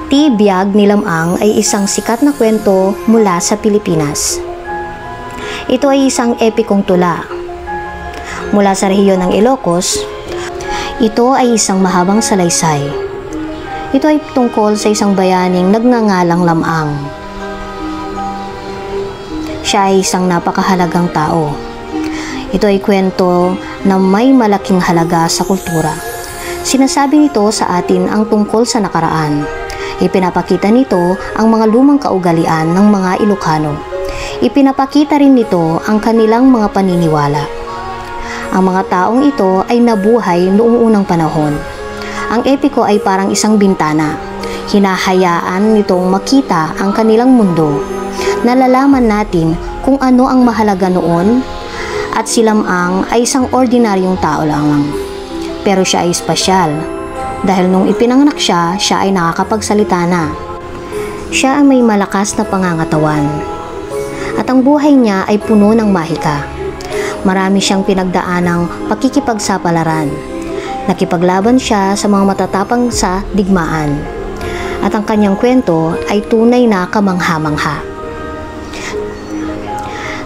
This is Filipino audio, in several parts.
Ti Biag ni Lamang ay isang sikat na kwento mula sa Pilipinas. Ito ay isang epikong tula. Mula sa rehiyon ng Ilocos, ito ay isang mahabang salaysay. Ito ay tungkol sa isang bayaning nagngangalang Lamang. Siya ay isang napakahalagang tao. Ito ay kwento na may malaking halaga sa kultura. Sinasabi nito sa atin ang tungkol sa nakaraan. Ipinapakita nito ang mga lumang kaugalian ng mga Ilocano. Ipinapakita rin nito ang kanilang mga paniniwala. Ang mga taong ito ay nabuhay noong unang panahon. Ang epiko ay parang isang bintana. Hinahayaan nitong makita ang kanilang mundo. Nalalaman natin kung ano ang mahalaga noon at si Lamang ay isang ordinaryong tao lang. Pero siya ay espesyal. Dahil nung ipinanganak siya ay nakakapagsalita na. Siya ay may malakas na pangangatawan. At ang buhay niya ay puno ng mahika. Marami siyang pinagdaanang pakikipagsapalaran. Nakipaglaban siya sa mga matatapang sa digmaan. At ang kanyang kwento ay tunay na kamangha-mangha.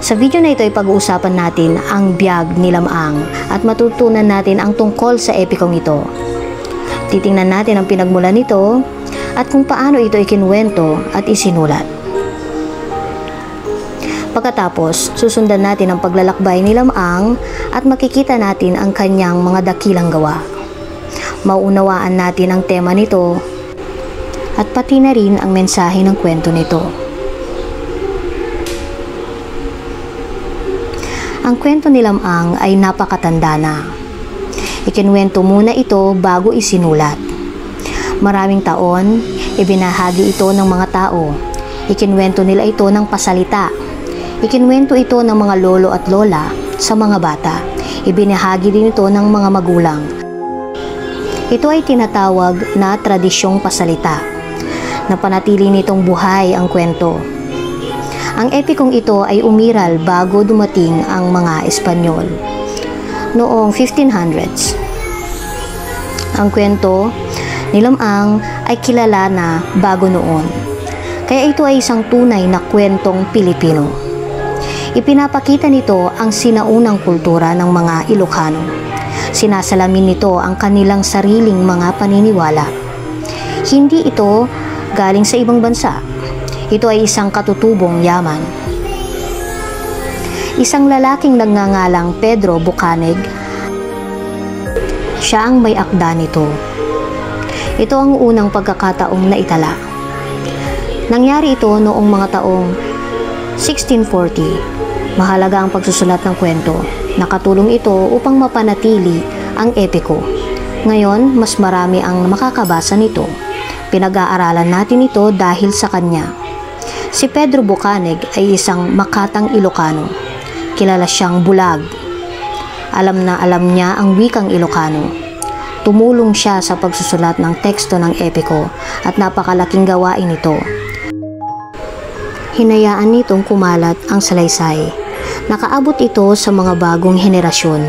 Sa video na ito ay pag-uusapan natin ang Biag ni Lamang at matutunan natin ang tungkol sa epikong ito. Titingnan natin ang pinagmulan nito at kung paano ito ikinuwento at isinulat. Pagkatapos, susundan natin ang paglalakbay ni Lamang at makikita natin ang kanyang mga dakilang gawa. Mauunawaan natin ang tema nito at pati na rin ang mensahe ng kwento nito. Ang kwento ni Lamang ay napakatanda na. Ikinuwento muna ito bago isinulat. Maraming taon, ibinahagi ito ng mga tao. Ikinuwento nila ito ng pasalita. Ikinuwento ito ng mga lolo at lola sa mga bata. Ibinahagi din ito ng mga magulang. Ito ay tinatawag na tradisyong pasalita. Napanatili nitong buhay ang kwento. Ang epikong ito ay umiral bago dumating ang mga Espanyol. Noong 1500s. Ang kwento ni Lamang ay kilala na bago noon. Kaya ito ay isang tunay na kwentong Pilipino. Ipinapakita nito ang sinaunang kultura ng mga Ilocano. Sinasalamin nito ang kanilang sariling mga paniniwala. Hindi ito galing sa ibang bansa. Ito ay isang katutubong yaman. Isang lalaking nagngangalang Pedro Bucaneg, siya ang may akda nito. Ito ang unang pagkakataong naitala. Nangyari ito noong mga taong 1640. Mahalaga ang pagsusulat ng kwento. Nakatulong ito upang mapanatili ang epiko. Ngayon, mas marami ang makakabasa nito. Pinag-aaralan natin ito dahil sa kanya. Si Pedro Bucaneg ay isang makatang Ilocano. Kilala siyang bulag. Alam na alam niya ang wikang Ilocano. Tumulong siya sa pagsusulat ng teksto ng epiko at napakalaking gawain ito. Hinayaan nitong kumalat ang salaysay. Nakaabot ito sa mga bagong henerasyon.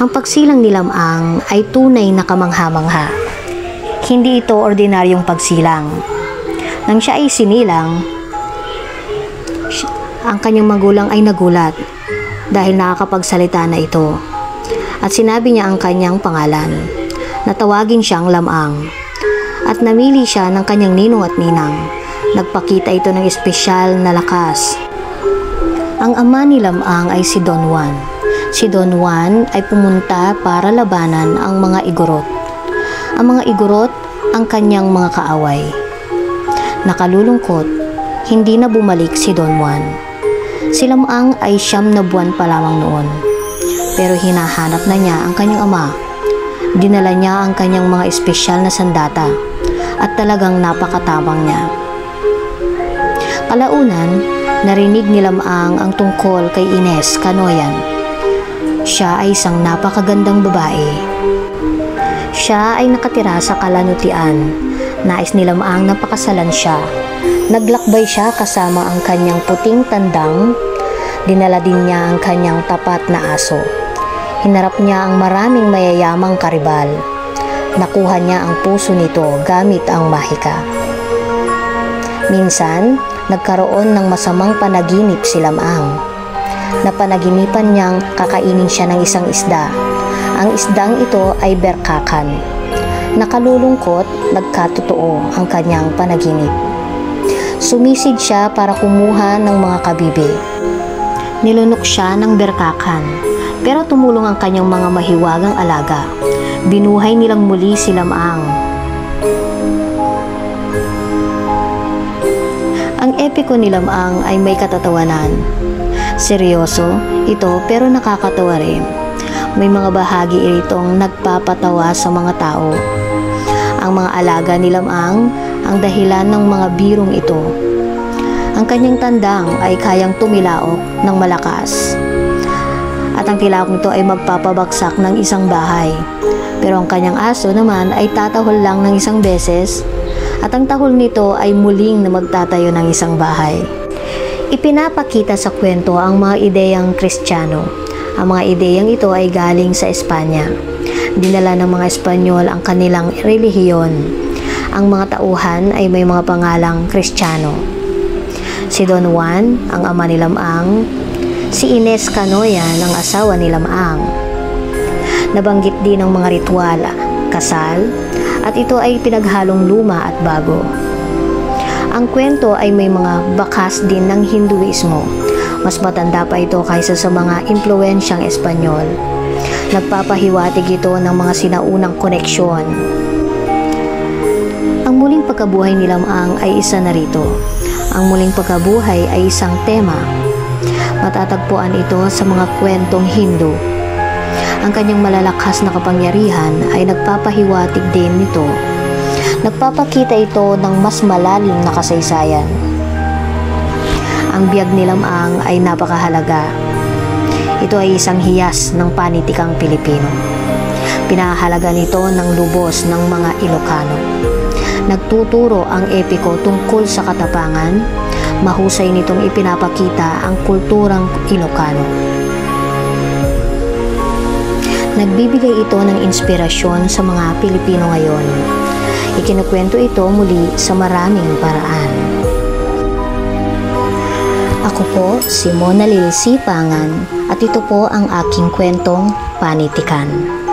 Ang pagsilang ni Lamang ay tunay na kamangha-mangha. Hindi ito ordinaryong pagsilang. Nang siya ay sinilang, ang kanyang magulang ay nagulat dahil nakakapagsalita na ito. At sinabi niya ang kanyang pangalan. Natawagin siyang Lamang. At namili siya ng kanyang ninong at ninang. Nagpakita ito ng espesyal na lakas. Ang ama ni Lamang ay si Don Juan. Si Don Juan ay pumunta para labanan ang mga Igorot. Ang mga Igorot ang kanyang mga kaaway. Nakalulungkot, hindi na bumalik si Don Juan. Si Lamang ay 9 na buwan pa lamang noon. Pero hinahanap na niya ang kanyang ama. Dinala niya ang kanyang mga espesyal na sandata at talagang napakatabang niya. Kalaunan, narinig ni Lamang ang tungkol kay Ines Canoyan. Siya ay isang napakagandang babae. Siya ay nakatira sa Kalanutian. Nais ni Lamang na pakasalan siya. Naglakbay siya kasama ang kanyang puting tandang. Dinala din niya ang kanyang tapat na aso. Hinarap niya ang maraming mayayamang karibal. nakuha niya ang puso nito gamit ang mahika. Minsan, nagkaroon ng masamang panaginip si Lamang. Napanaginipan niyang kakainin siya ng isang isda. Ang isdang ito ay berkakan. Nakalulungkot, nagkatotoo ang kanyang panaginip. Sumisid siya para kumuha ng mga kabibi. Nilunok siya ng berkakan, pero tumulong ang kanyang mga mahiwagang alaga. Binuhay nilang muli si Lamang. Ang epiko ni Lamang ay may katatawanan. Seryoso ito pero nakakatawa rin. May mga bahagi itong nagpapatawa sa mga tao. Ang mga alaga ni Lamang ang dahilan ng mga birong ito. Ang kanyang tandang ay kayang tumilaok ng malakas. At ang tilaok nito ay magpapabagsak ng isang bahay. Pero ang kanyang aso naman ay tatahol lang ng isang beses at ang tahol nito ay muling na magtatayo ng isang bahay. Ipinapakita sa kwento ang mga ideyang Kristiyano. Ang mga ideyang ito ay galing sa Espanya. Dinala ng mga Espanyol ang kanilang relihiyon. Ang mga tauhan ay may mga pangalang Kristiyano. Si Don Juan, ang ama ni Lamang, si Ines Canoyan, ang asawa ni Lamang. Nabanggit din ang mga ritual, kasal, at ito ay pinaghalong luma at bago. Ang kwento ay may mga bakas din ng Hinduismo. Mas matanda pa ito kaysa sa mga impluwensyang Espanyol. Nagpapahiwatig ito ng mga sinaunang koneksyon. Ang muling pagkabuhay ni Lamang ay isa na rito. Ang muling pagkabuhay ay isang tema. Matatagpuan ito sa mga kwentong Hindu. Ang kanyang malalakas na kapangyarihan ay nagpapahiwatig din nito. Nagpapakita ito ng mas malalim na kasaysayan. Ang biyag ni Lamang ay napakahalaga. Ito ay isang hiyas ng panitikang Pilipino. Pinahalaga nito ng lubos ng mga Ilocano. Nagtuturo ang epiko tungkol sa katapangan. Mahusay nitong ipinapakita ang kulturang Ilocano. Nagbibigay ito ng inspirasyon sa mga Pilipino ngayon. Ikinukwento ito muli sa maraming paraan. Ako po si Mona Lil Sipangan at ito po ang aking kwentong panitikan.